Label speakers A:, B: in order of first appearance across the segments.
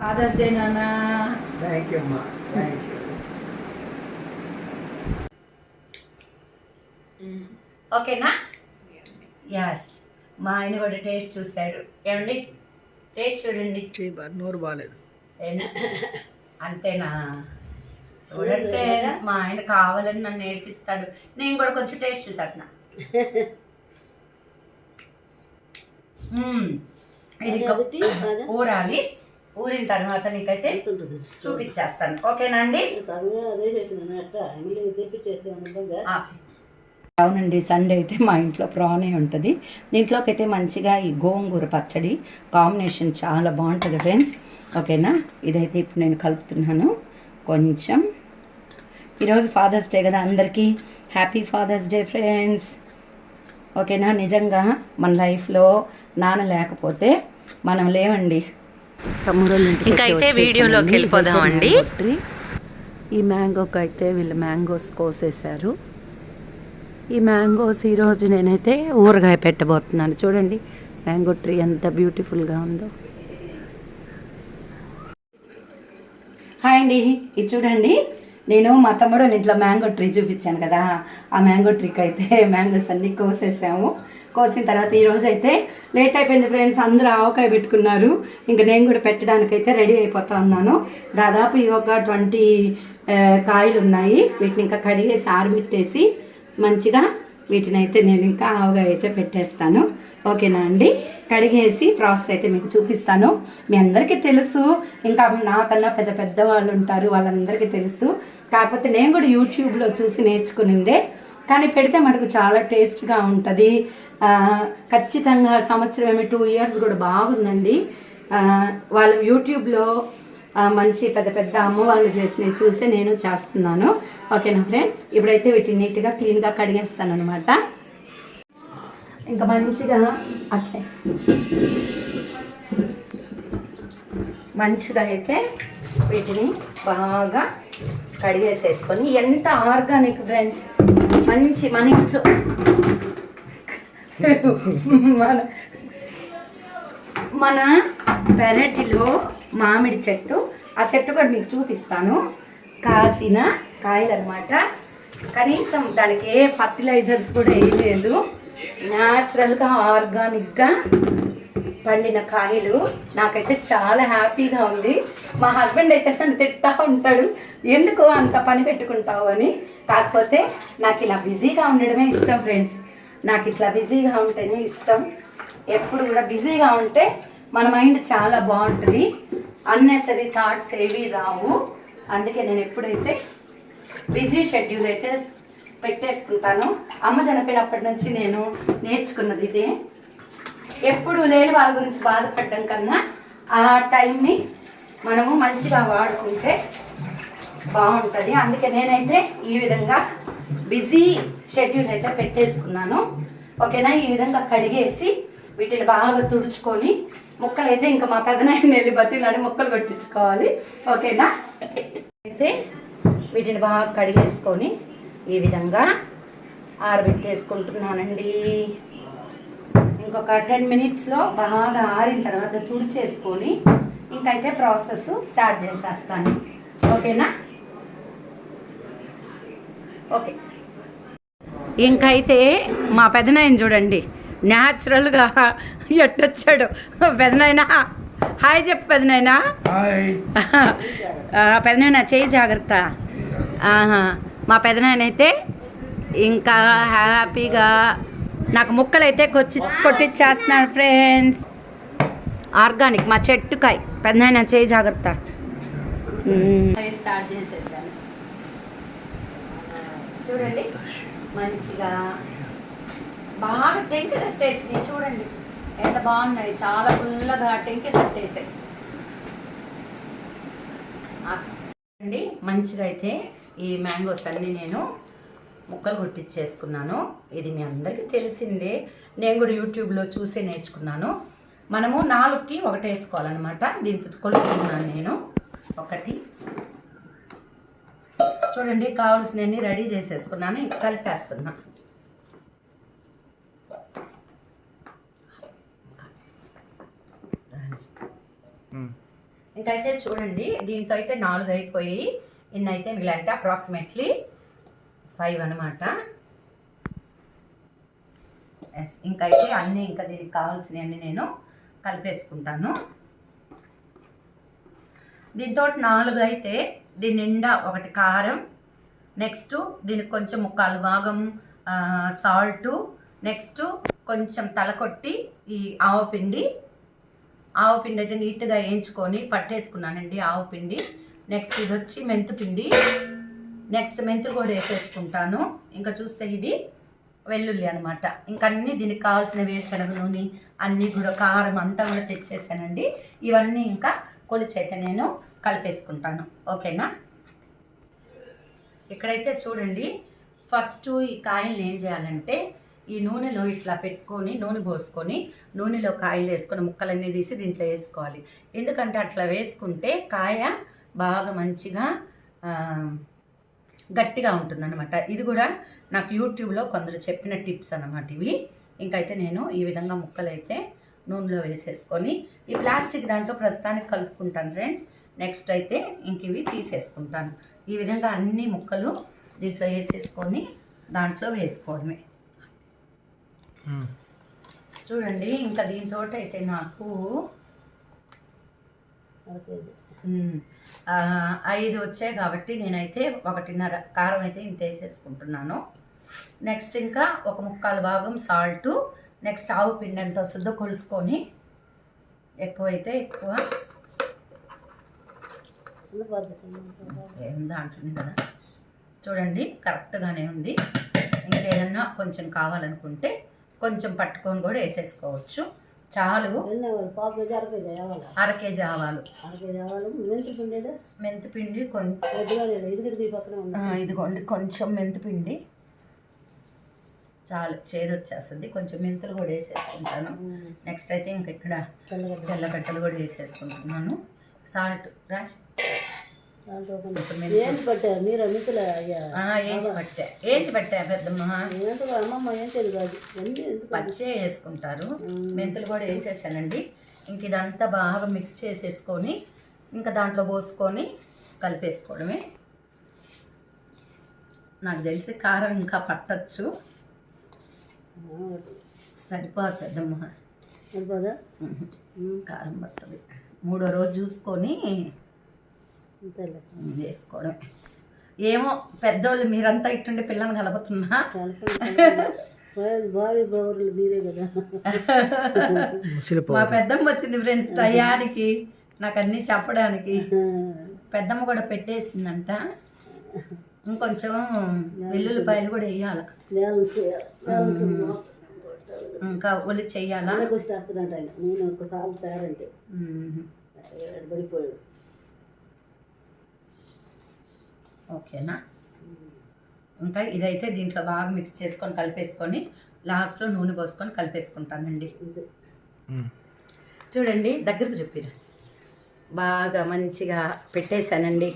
A: Fathers day నాన్న.
B: Thank you అమ్మా, thank you.
A: ఓకేనా? యస్. మా ఆయన కూడా టేస్ట్ చూశాడు. ఏమండి టేస్ట్ చూడండి.
B: నోరు బాగాలేదు.
A: అంతేనా? చూడండి ఫ్రెండ్స్, మా ఆయన కావాలని నన్ను నేర్పిస్తాడు. నేను కూడా కొంచెం టేస్ట్ చూసేస్తున్నా. ఇది ఊరాలి. ఊరిన తర్వాత నీకైతే చూపించేస్తాను. ఓకేనా అండి? అవునండి, సండే అయితే మా ఇంట్లో ప్రానే ఉంటుంది. దీంట్లోకి అయితే మంచిగా ఈ గోంగూర పచ్చడి కాంబినేషన్ చాలా బాగుంటుంది ఫ్రెండ్స్. ఓకేనా? ఇదైతే ఇప్పుడు నేను కలుపుతున్నాను కొంచెం. ఈరోజు ఫాదర్స్ డే కదా, అందరికీ హ్యాపీ ఫాదర్స్ డే ఫ్రెండ్స్. ఓకేనా? నిజంగా మన లైఫ్లో నాన్న లేకపోతే మనం లేవండి.
C: ఇంకైతే వీడియోలోకి వెళ్ళిపోదామండి.
A: ఈ మ్యాంగోకి అయితే వీళ్ళు మ్యాంగోస్ కోసేశారు. ఈ మ్యాంగోస్ ఈరోజు నేనైతే ఊరగాయ పెట్టబోతున్నాను. చూడండి మ్యాంగో ట్రీ ఎంత బ్యూటిఫుల్గా ఉందో. హాయ్ అండి, ఇది చూడండి, నేను మా తమ్ముడు ఇంట్లో మ్యాంగో ట్రీ చూపించాను కదా, ఆ మ్యాంగో ట్రీకి అయితే మ్యాంగోస్ అన్నీ కోసేసాము. కోసిన తర్వాత ఈరోజు అయితే లేట్ అయిపోయింది ఫ్రెండ్స్, అందరూ ఆవకాయ పెట్టుకున్నారు. ఇంకా నేను కూడా పెట్టడానికైతే రెడీ అయిపోతా ఉన్నాను. దాదాపు ఇవి ఒక 20 కాయలు ఉన్నాయి. వీటిని ఇంకా కడిగేసి ఆరబెట్టేసి మంచిగా వీటిని అయితే నేను ఇంకా ఆవకాయ అయితే పెట్టేస్తాను. ఓకేనా అండి? కడిగేసి ప్రాసెస్ అయితే మీకు చూపిస్తాను. మీ అందరికీ తెలుసు, ఇంకా నాకన్నా పెద్ద పెద్ద వాళ్ళు ఉంటారు, వాళ్ళందరికీ తెలుసు. కాకపోతే నేను కూడా యూట్యూబ్లో చూసి నేర్చుకునిందే, కానీ పెడితే మనకు చాలా టేస్ట్గా ఉంటుంది. ఖచ్చితంగా సంవత్సరం 2 ఇయర్స్ కూడా బాగుందండి. వాళ్ళు యూట్యూబ్లో మంచి పెద్ద పెద్ద అమ్మ వాళ్ళు చేసినవి చూసి నేను చేస్తున్నాను. ఓకేనా ఫ్రెండ్స్? ఇప్పుడైతే వీటిని నీట్గా క్లీన్గా కడిగేస్తాను అనమాట. ఇంకా మంచిగా అట్లే మంచిగా అయితే వీటిని బాగా కడిగేసేసుకొని, ఎంత ఆర్గానిక్ ఫ్రెండ్స్, మంచి మన ఇంట్లో మన పెరటిలో మామిడి చెట్టు, ఆ చెట్టు కూడా మీకు చూపిస్తాను. కాసిన కాయలు అనమాట. కనీసం దానికి ఏ ఫర్టిలైజర్స్ కూడా వేయలేదు, న్యాచురల్గా ఆర్గానిక్గా పండిన కాయలు. నాకైతే చాలా హ్యాపీగా ఉంది. మా హస్బెండ్ అయితే నన్ను తిట్టా ఉంటాడు, ఎందుకు అంత పని పెట్టుకుంటావు అని. కాకపోతే నాకు ఇలా బిజీగా ఉండడమే ఇష్టం ఫ్రెండ్స్. నాకు ఇట్లా బిజీగా ఉంటేనే ఇష్టం. ఎప్పుడు కూడా బిజీగా ఉంటే మన మైండ్ చాలా బాగుంటుంది, అన్నెసరీ థాట్స్ ఏవి రావు. అందుకే నేను ఎప్పుడైతే బిజీ షెడ్యూల్ అయితే పెట్టేసుకుంటాను. అమ్మ చనిపోయినప్పటి నుంచి నేను నేర్చుకున్నది ఇదే. ఎప్పుడు లేని వాళ్ళ గురించి బాధపడడం కన్నా ఆ టైంని మనము మంచిగా వాడుకుంటే బాగుంటుంది. అందుకే నేనైతే ఈ విధంగా బిజీ షెడ్యూల్ అయితే పెట్టేసుకున్నాను. ఓకేనా? ఈ విధంగా కడిగేసి వీటిని బాగా తుడుచుకొని, ముక్కలు అయితే ఇంకా మా పెదనాయన వెళ్ళి బతిలాడి ముక్కలు కొట్టించుకోవాలి. ఓకేనా? అయితే వీటిని బాగా కడిగేసుకొని ఈ విధంగా ఆరబెట్టేసుకుంటున్నానండి. ఇంకొక 10 మినిట్స్లో బాగా ఆరిన తర్వాత తుడిచేసుకొని ఇంకైతే ప్రాసెస్ స్టార్ట్ చేసేస్తాను. ఓకేనా? ఓకే. ఇంకైతే మా పెదనాయన చూడండి, న్యాచురల్గా ఎట్టొచ్చాడు. పెదనాయన హాయ్ చెప్పు. పెదనాయన పెదనాయన చేయి జాగ్రత్త. మా పెదనాయన అయితే ఇంకా హ్యాపీగా నాకు ముక్కలు అయితే కొట్టిచ్చేస్తున్నాను ఫ్రెండ్స్. ఆర్గానిక్ మా చెట్టుకాయ. పెదనాయన చేయి జాగ్రత్త. స్టార్ట్ చేసేసాను చూడండి, మంచిగా బాగా టెంక కట్టేసి చూడండి ఎంత బాగున్నాయి. చాలా ఫుల్గా టెంక కట్టేసాయి అండి. మంచిగా అయితే ఈ మ్యాంగోస్ అన్నీ నేను ముక్కలు కొట్టించేసుకున్నాను. ఇది మీ అందరికీ తెలిసిందే, నేను కూడా యూట్యూబ్లో చూసే నేర్చుకున్నాను. మనము 4కి 1 వేసుకోవాలన్నమాట. దీంతో కొలుస్తున్నాను నేను. 1 చూడండి, కావాల్సినవన్నీ రెడీ చేసేసుకున్నాను. ఇంకా కలిపేస్తున్నా. ఇంకైతే చూడండి, దీంతో అయితే 4 అయిపోయి ఇన్ని అయితే మిగిలింటే అప్రాక్సిమేట్లీ 5 అనమాట. ఎస్, ఇంకైతే అన్నీ ఇంకా దీనికి కావాల్సినవన్నీ నేను కలిపేసుకుంటాను. దీంతో 4 అయితే దీని నిండా ఒకటి కారం, నెక్స్ట్ దీనికి కొంచెం 1/4 భాగం సాల్టు, నెక్స్ట్ కొంచెం తలకొట్టి ఈ ఆవపిండి అయితే నీట్గా వేయించుకొని పట్టేసుకున్నానండి ఆవపిండి. నెక్స్ట్ ఇది వచ్చి మెంతుపిండి, నెక్స్ట్ మెంతులు కూడా వేసేసుకుంటాను. ఇంకా చూస్తే ఇది వెల్లుల్లి అనమాట. ఇంకా అన్నీ దీనికి కావాల్సిన వేరుశనగ నూనె అన్నీ కూడా కారం అంతా కూడా తెచ్చేసానండి. ఇవన్నీ ఇంకా కొలిచైతే నేను కలిపేసుకుంటాను. ఓకేనా? ఇక్కడైతే చూడండి, ఫస్ట్ ఈ కాయల్ని ఏం చేయాలంటే ఈ నూనెలో ఇట్లా పెట్టుకొని నూనె పోసుకొని నూనెలో కాయలు వేసుకొని ముక్కలన్నీ తీసి దీంట్లో వేసుకోవాలి. ఎందుకంటే అట్లా వేసుకుంటే కాయ బాగా మంచిగా గట్టిగా ఉంటుందన్నమాట. ఇది కూడా నాకు యూట్యూబ్లో కొందరు చెప్పిన టిప్స్ అన్నమాట ఇవి. ఇంకైతే నేను ఈ విధంగా ముక్కలు అయితే నూనెలో వేసేసుకొని ఈ ప్లాస్టిక్ దాంట్లో ప్రస్తుతానికి కలుపుకుంటాను ఫ్రెండ్స్. నెక్స్ట్ అయితే ఇంక ఇవి తీసేసుకుంటాను. ఈ విధంగా అన్ని ముక్కలు దీంట్లో వేసేసుకొని దాంట్లో వేసుకోవడమే. చూడండి, ఇంకా దీంతో అయితే నాకు 5 వచ్చాయి కాబట్టి నేనైతే 1.5 కారం అయితే ఇంత వేసేసుకుంటున్నాను. నెక్స్ట్ ఇంకా 1/4 భాగం సాల్టు, నెక్స్ట్ ఆవు పిండి ఎంత వస్తుందో కొలుసుకొని, ఎక్కువైతే ఎక్కువ ఏం దాంట్లోనే కదా. చూడండి, కరెక్ట్గానే ఉంది. ఇంకేదన్నా కొంచెం కావాలనుకుంటే కొంచెం పట్టుకొని కూడా వేసేసుకోవచ్చు. చాలు. 1/2 కేజీ ఆవాలు, మెంతిపిండి ఇదిగోండి కొంచెం మెంతిపిండి చాలు, చేదు వచ్చేస్తుంది. కొంచెం మెంతులు కూడా వేసేసుకుంటాను. నెక్స్ట్ అయితే ఇంక ఇక్కడ తెల్లగడ్డలు కూడా వేసేసుకుంటున్నాను. సాల్ట్ రాసి ఏంచి పట్టా పెద్దమ్మ, పచ్చే వేసుకుంటారు. మెంతులు కూడా వేసేసానండి. ఇంక ఇదంతా బాగా మిక్స్ చేసేసుకొని ఇంకా దాంట్లో పోసుకొని కలిపేసుకోవడమే. నాకు తెలిసి కారం ఇంకా పట్టచ్చు. సరిపోదు పెద్దమ్మ, కారం పడుతుంది. 3వ రోజు చూసుకొని వేసుకోవడం. ఏమో పెద్దోళ్ళు మీరంతా ఇట్టుండి పిల్లల్ని కలుపుతున్నా. మా పెద్దమ్మ వచ్చింది ఫ్రెండ్స్ టయానికి నాకు అన్నీ చెప్పడానికి. పెద్దమ్మ కూడా పెట్టేసిందంట. ఇంకొంచెం వెల్లుల్లిపాయలు కూడా వేయాలి, ఇంకా ఒలి చెయ్యాలా. ఓకేనా? ఇంకా ఇదైతే దీంట్లో బాగా మిక్స్ చేసుకొని కలిపేసుకొని లాస్ట్లో నూనె పోసుకొని కలిపేసుకుంటానండి. చూడండి, దగ్గరకు చెప్పిరా, బాగా మంచిగా పెట్టేశానండి.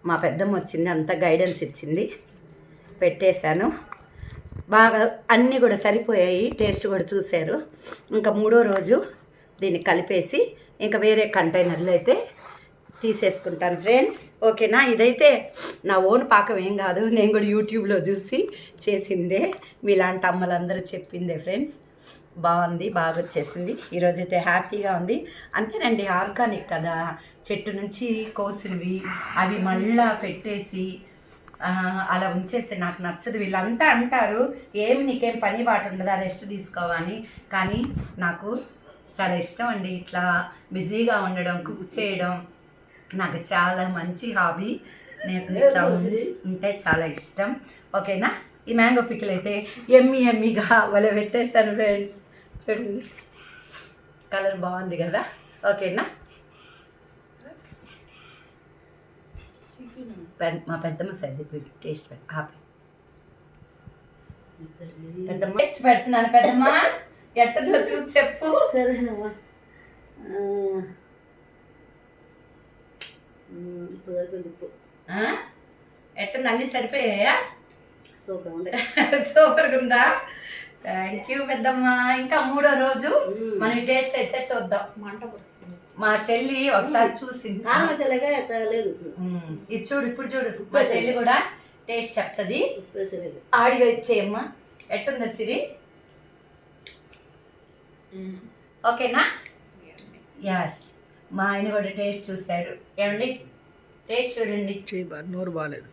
A: మా పెద్దమ్మ వచ్చింది, అంతా గైడెన్స్ ఇచ్చింది, పెట్టేశాను. బాగా అన్నీ కూడా సరిపోయాయి, టేస్ట్ కూడా చూశారు. ఇంకా 3వ రోజు దీన్ని కలిపేసి ఇంకా వేరే కంటైనర్లు అయితే తీసేసుకుంటాను ఫ్రెండ్స్. ఓకేనా? ఇదైతే నా ఓన్ పాకం ఏం కాదు, నేను కూడా యూట్యూబ్లో చూసి చేసిందే, మీలాంటి అమ్మలందరూ చెప్పిందే ఫ్రెండ్స్. బాగుంది, బాగా వచ్చేసింది. ఈరోజైతే హ్యాపీగా ఉంది. అంతేనండి, ఆర్గానిక్ కదా, చెట్టు నుంచి కోసినవి అవి మళ్ళా పెట్టేసి అలా ఉంచేస్తే నాకు నచ్చదు. వీళ్ళంతా అంటారు ఏమి నీకేం పని బాట ఉండదా, రెస్ట్ తీసుకోవని. కానీ నాకు చాలా ఇష్టం అండి ఇట్లా బిజీగా ఉండడం, కుక్ చేయడం నాకు చాలా మంచి హాబీ. నేను ఇట్లా ఉంటే చాలా ఇష్టం. ఓకేనా? ఈ మ్యాంగో పికిల్ అయితే ఎమ్మీగా వాళ్ళ పెట్టేశాను ఫ్రెండ్స్. చూడండి, కలర్ బాగుంది కదా. ఓకేనా? మా పెద్దమ్మ సరి చెప్పి టేస్ట్ ఆపి పెద్దమ్మ టేస్ట్ పెడుతున్నాను. పెద్దమ్మ ఎట్టదో చూసి చెప్పు.
D: సరేనమ్మా,
A: ఎట్టుంది, అన్నీ సరిపోయాయా?
D: సూపర్ ఉంది.
A: సూపర్గా ఉందా? థ్యాంక్ యూ పెద్దమ్మ. ఇంకా 3వ రోజు మన టేస్ట్ అయితే చూద్దాం. మా చెల్లి ఒకసారి చూసింది.
D: లేదు
A: ఇది చూడు, ఇప్పుడు చూడు, మా చెల్లి కూడా టేస్ట్ చెప్తుంది. ఆడిగా ఇచ్చేయమ్మా. ఎట్టుందా సిరి? ఓకేనా? యాస్. మా ఆయన కూడా టేస్ట్ చూశాడు. ఏమండి టేస్ట్ చూడండి.
B: నోరు బాగాలేదు.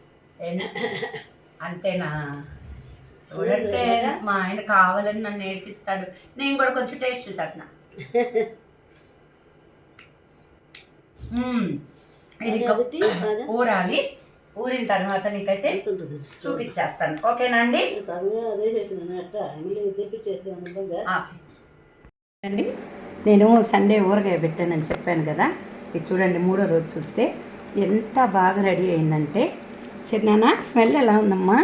A: అంతేనా? చూడండి ఫ్రెండ్స్, మా ఆయన కావాలని నన్ను నేర్పిస్తాడు. నేను కూడా కొంచెం టేస్ట్ చూసేస్తున్నా. ఇది ఊరాలి. ఊరిన తర్వాత నీకైతే చూపించేస్తాను. ఓకేనా అండి? అండి నేను సండే ఊరగాయ పెట్టానని చెప్పాను కదా. ఇది చూడండి, 3వ రోజు చూస్తే ఎంత బాగా రెడీ అయిందంటే. చిన్న స్మెల్ ఎలా ఉందమ్మా?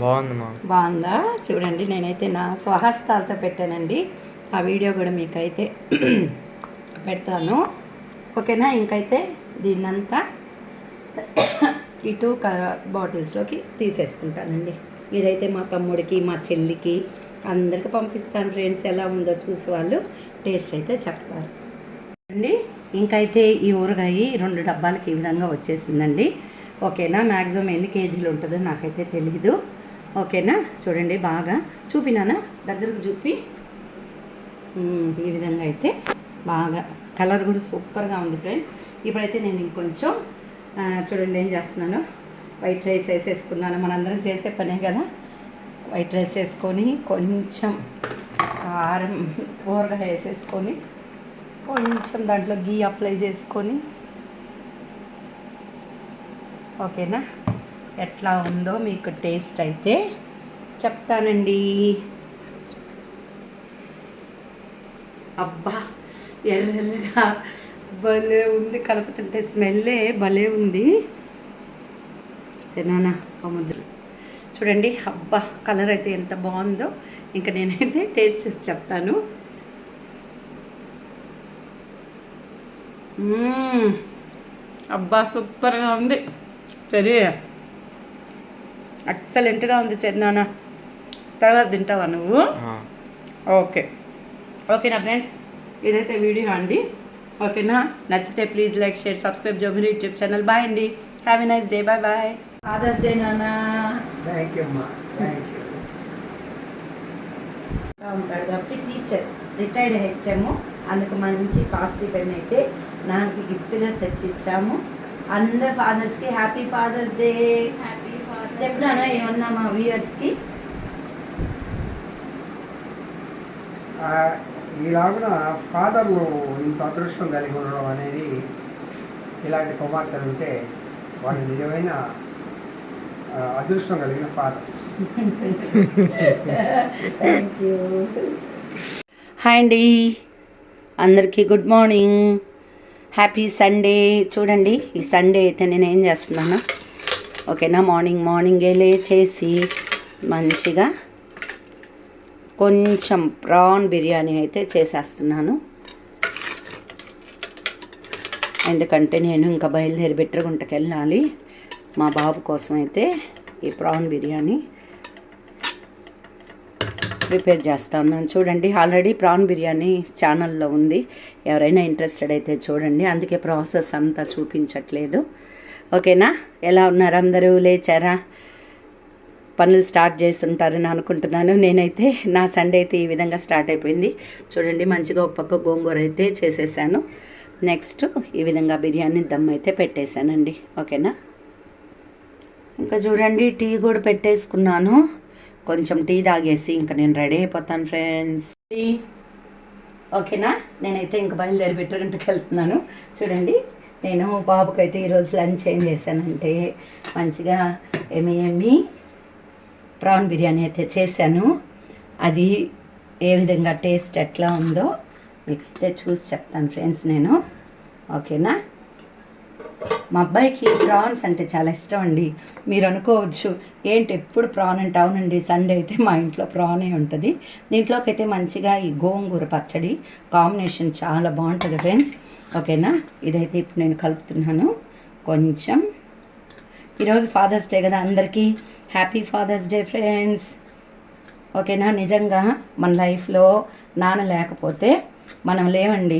A: బాగుందా? చూడండి, నేనైతే నా స్వహస్తాలతో పెట్టానండి. ఆ వీడియో కూడా మీకైతే పెడతాను. ఓకేనా? ఇంకైతే దీన్నంతా ఇటు బాటిల్స్లోకి తీసేసుకుంటానండి. ఇదైతే మా తమ్ముడికి, మా చెల్లికి, అందరికి పంపిస్తాను ఫ్రెండ్స్. ఎలా ఉందో చూసి వాళ్ళు టేస్ట్ అయితే చెప్తారు అండి. ఇంకైతే ఈ ఊరగాయ 2 డబ్బాలకి ఈ విధంగా వచ్చేసిందండి. ఓకేనా? మ్యాక్సిమం ఎన్ని కేజీలు ఉంటుందో నాకైతే తెలీదు. ఓకేనా? చూడండి, బాగా చూపినానా? దగ్గరకు చూపి. ఈ విధంగా అయితే బాగా కలర్ కూడా సూపర్గా ఉంది ఫ్రెండ్స్. ఇప్పుడైతే నేను ఇంకొంచెం చూడండి ఏం చేస్తున్నాను. వైట్ రైస్ వేసేసుకున్నాను. మనందరం చేసే పనే కదా. వైట్ రైస్ వేసుకొని కొంచెం కారం ఊరగా వేసేసుకొని కొంచెం దాంట్లో గీ అప్లై చేసుకొని. ఓకేనా? ఎట్లా ఉందో మీకు టేస్ట్ అయితే చెప్తానండి. అబ్బా, ఎర్రగా భలే ఉంది. కలుపుతుంటే స్మెల్లే భలే ఉంది. చిన్న ముద్ర చూడండి. అబ్బా, కలర్ అయితే ఎంత బాగుందో. ఇంకా నేనైతే టేస్ట్ చేసి చెప్తాను. అబ్బా, సూపర్గా ఉంది. సరే, ఎక్సలెంట్గా ఉంది చిన్న. తర్వాత తింటావా నువ్వు? ఓకే. ఓకేనా ఫ్రెండ్స్, ఇదైతే వీడియో అండి. ఓకేనా? నచ్చితే ప్లీజ్ లైక్, షేర్, సబ్స్క్రైబ్ జోమిని యూట్యూబ్ ఛానల్. బాయ్ అండి. Have a nice day. Bye bye. Father's day నాన్న.
B: థ్యాంక్ యూ అమ్మా. Thank you.
A: ఉంటాడు కాబట్టి టీచర్, రిటైర్డ్ హెచ్ఎం. అందుకు మంచి కాస్ట్లీ పెన్ అయితే నాకు గిఫ్ట్గా తెచ్చి ఇచ్చాము. అందరు ఫాదర్స్కి హ్యాపీ ఫాదర్స్ డే. చెప్పినానా ఏమన్నా మా వ్యూయర్స్కి?
B: ఈలాగున ఫాదర్లు ఇంత అదృష్టం కలిగి ఉండడం అనేది, ఇలాంటి కుమార్తెలు ఉంటే వాళ్ళు నిజమైన అదృష్టం కలిగిన ఫాదర్స్.
A: Thank you. హాయ్ అండి, అందరికీ గుడ్ మార్నింగ్. Happy Sunday. చూడండి, ఈ సండే అయితే నేను ఏం చేస్తున్నాను. ఓకేనా? మార్నింగే లేచేసి మంచిగా కొంచెం ప్రాన్ బిర్యానీ అయితే చేసేస్తున్నాను. ఎందుకంటే నేను ఇంకా బయలుదేరి బెట్రగుంటకి వెళ్ళాలి. మా బాబు కోసం అయితే ఈ ప్రాన్ బిర్యానీ ప్రిపేర్ చేస్తా ఉన్నాను. చూడండి, ఆల్రెడీ ప్రాన్ బిర్యానీ ఛానల్లో ఉంది. ఎవరైనా ఇంట్రెస్టెడ్ అయితే చూడండి. అందుకే ప్రాసెస్ అంతా చూపించట్లేదు. ఓకేనా? ఎలా ఉన్నారు అందరూ? లేచారా? పనులు స్టార్ట్ చేస్తుంటారని అనుకుంటున్నాను. నేనైతే నా సండే అయితే ఈ విధంగా స్టార్ట్ అయిపోయింది. చూడండి, మంచిగా ఒక పక్క గోంగూర అయితే చేసేసాను. నెక్స్ట్ ఈ విధంగా బిర్యానీ దమ్ అయితే పెట్టేశానండి. ఓకేనా? ఇంకా చూడండి, టీ కూడా పెట్టేసుకున్నాను. కొంచెం టీ తాగేసి ఇంకా నేను రెడీ అయిపోతాను ఫ్రెండ్స్. ఓకేనా? నేనైతే ఇంకా బయలుదేరి బెట్రగంటకి వెళ్తున్నాను. చూడండి, నేను బాబుకైతే ఈరోజు లంచ్ ఏం చేశానంటే మంచిగా ఎమ్మి ప్రాన్ బిర్యానీ అయితే చేశాను. అది ఏ విధంగా టేస్ట్ ఎట్లా ఉందో మీకైతే చూసి చెప్తాను ఫ్రెండ్స్ నేను. ఓకేనా? మా అబ్బాయికి ప్రాన్స్ అంటే చాలా ఇష్టం అండి. మీరు అనుకోవచ్చు ఏంటి ఎప్పుడు ప్రాన్ అంటే. అవునండి, సండే అయితే మా ఇంట్లో ప్రానే ఉంటుంది. దీంట్లోకి అయితే మంచిగా ఈ గోంగూర పచ్చడి కాంబినేషన్ చాలా బాగుంటుంది ఫ్రెండ్స్. ఓకేనా? ఇదైతే ఇప్పుడు నేను కలుపుతున్నాను కొంచెం. ఈరోజు ఫాదర్స్ డే కదా, అందరికీ హ్యాపీ ఫాదర్స్ డే ఫ్రెండ్స్. ఓకేనా. నిజంగా మన లైఫ్లో నాన్న లేకపోతే మనం లేవండి.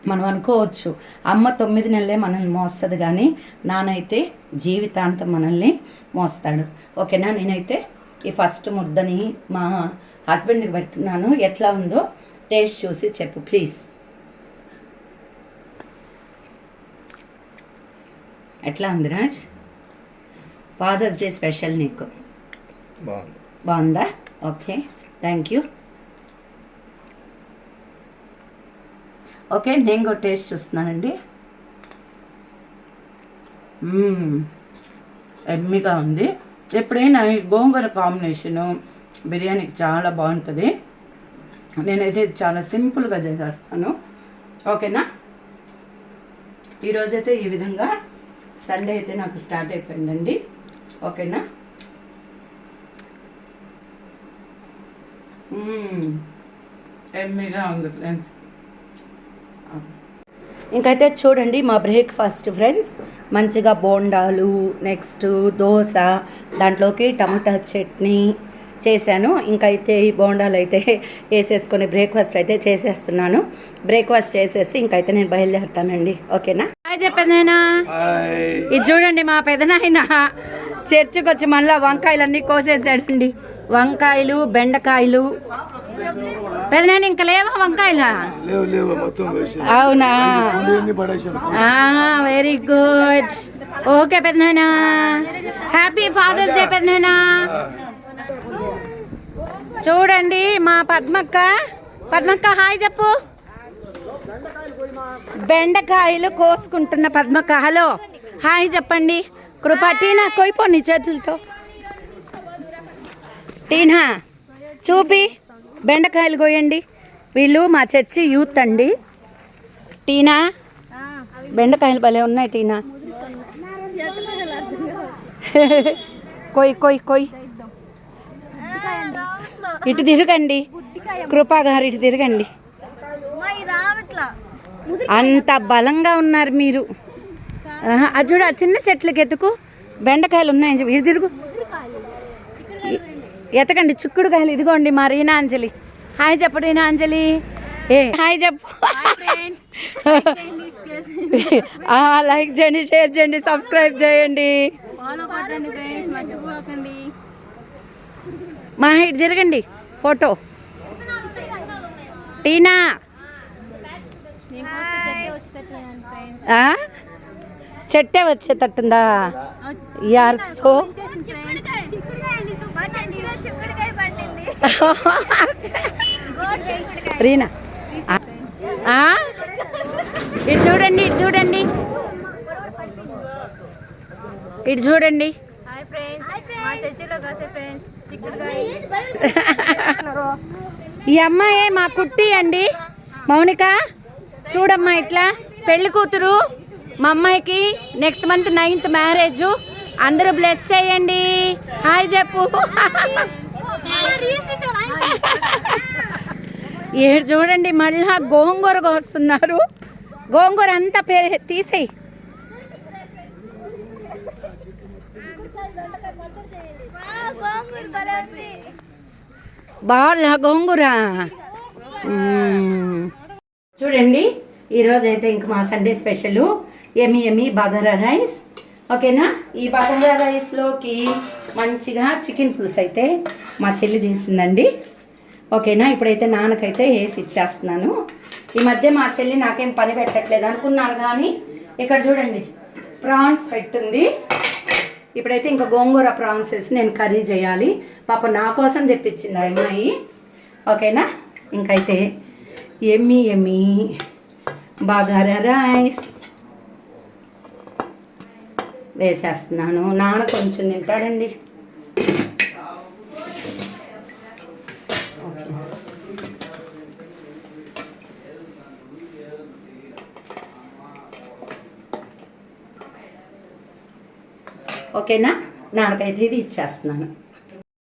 A: మనం అనుకోవచ్చు అమ్మ 9 నెలలే మనల్ని మోస్తుంది, కానీ నాన్న అయితే జీవితాంతం మనల్ని మోస్తాడు. ఓకేనా. నేనైతే ఈ ఫస్ట్ ముద్దని మా హస్బెండ్కి పెడుతున్నాను. ఎట్లా ఉందో టేస్ట్ చూసి చెప్పు ప్లీజ్. ఎట్లా ఉంది రాజ్? ఫాదర్స్ డే స్పెషల్ నీకు బాగుందా? Okay, thank you. ఓకే, నేను కూడా టేస్ట్ చూస్తున్నానండి. ఎమ్మిగా ఉంది. ఎప్పుడైనా ఈ గోంగూర కాంబినేషను బిర్యానీకి చాలా బాగుంటుంది. నేనైతే చాలా సింపుల్గా చేసేస్తాను. ఓకేనా. ఈరోజైతే ఈ విధంగా సండే అయితే నాకు స్టార్ట్ అయిపోయిందండి. ఓకేనా. ఎమ్మిగా ఉంది ఫ్రెండ్స్. ఇంకైతే చూడండి మా బ్రేక్ఫాస్ట్ ఫ్రెండ్స్, మంచిగా బోండాలు, నెక్స్ట్ దోశ, దాంట్లోకి టమాటా చట్నీ చేశాను. ఇంకైతే ఈ బోండాలు అయితే వేసేసుకొని బ్రేక్ఫాస్ట్ అయితే చేసేస్తున్నాను. బ్రేక్ఫాస్ట్ చేసేసి ఇంకైతే నేను బయలుదేరుతానండి. ఓకేనా. చెప్పేదైనా ఇది చూడండి, మా పెదనాయన చర్చికి వచ్చి మళ్ళీ వంకాయలన్నీ కోసేసాడండి. వంకాయలు, బెండకాయలు. పెదనాయన ఇంకా లేవా వంకాయలా? అవునా, వెరీ గుడ్. ఓకే పెదనాయన, హ్యాపీ ఫాదర్స్ డే పెదనాయన. చూడండి మా పద్మక్క హాయ్ చెప్పు. బెండకాయలు కోసుకుంటున్న పద్మక్క హలో హాయ్ చెప్పండి. కృప టీనా కోయిపో నీ చేతులతో. టీనా చూపి బెండకాయలు కోయండి. వీళ్ళు మా చర్చి యూత్ అండి. టీనా బెండకాయలు భలే ఉన్నాయి టీనా. కొయ్ ఇటు తిరగండి. కృపా గారు ఇటు తిరగండి. అంత బలంగా ఉన్నారు మీరు. అది చూడ చిన్న చెట్లకి ఎత్తుకు బెండకాయలు ఉన్నాయని చెప్పి ఇటు తిరుగు. ఎతకండి చిక్కుడుకాయలు. ఇదిగోండి మా రీనాంజలి. హాయ్ చెప్పు రీనాంజలి. హాయ్ చెప్పు. లైక్ చేయండి, షేర్ చేయండి, సబ్స్క్రైబ్ చేయండి. మా ఇటు తిరగండి. ఫోటో టీనా. చెట్టే వచ్చేటట్టుందా? యార్ సో రీనా ఇటు చూడండి, ఇటు చూడండి, ఇటు చూడండి. ఈ అమ్మాయి మా కుట్టి అండి, మౌనిక. చూడమ్మా ఇట్లా పెళ్లి కూతురు. మా అమ్మాయికి నెక్స్ట్ మంత్ 9th మ్యారేజ్. అందరూ బ్లెస్ చేయండి. హాయ్ చెప్పు. ఏడు చూడండి మళ్ళా గోంగూర కోస్తున్నారు. గోంగూర అంతా తీసేయి. బాగా గోంగూర. చూడండి ఈరోజు అయితే ఇంక మా సండే స్పెషల్ ఎమ్మి బగారా రైస్. ఓకేనా. ఈ బగారా రైస్లోకి మంచిగా చికెన్ పులుసు అయితే మా చెల్లి చేసిందండి. ఓకేనా. ఇప్పుడైతే నాన్నకైతే వేసి ఇచ్చేస్తున్నాను. ఈ మధ్య మా చెల్లి నాకేం పని పెట్టట్లేదు అనుకున్నాను, కానీ ఇక్కడ చూడండి ప్రాన్స్ పెట్టింది. ఇప్పుడైతే ఇంకా గోంగూర ప్రాన్స్ వేసి నేను కర్రీ చేయాలి. పాప నా కోసం తెప్పించింది ఆ అమ్మాయి. ఓకేనా. ఇంకైతే ఎమ్మి బగారా రైస్ వేసేస్తున్నాను. నాన్న కొంచెం తింటాడండి. ఓకేనా. నాన్నకైతే ఇది ఇచ్చేస్తున్నాను.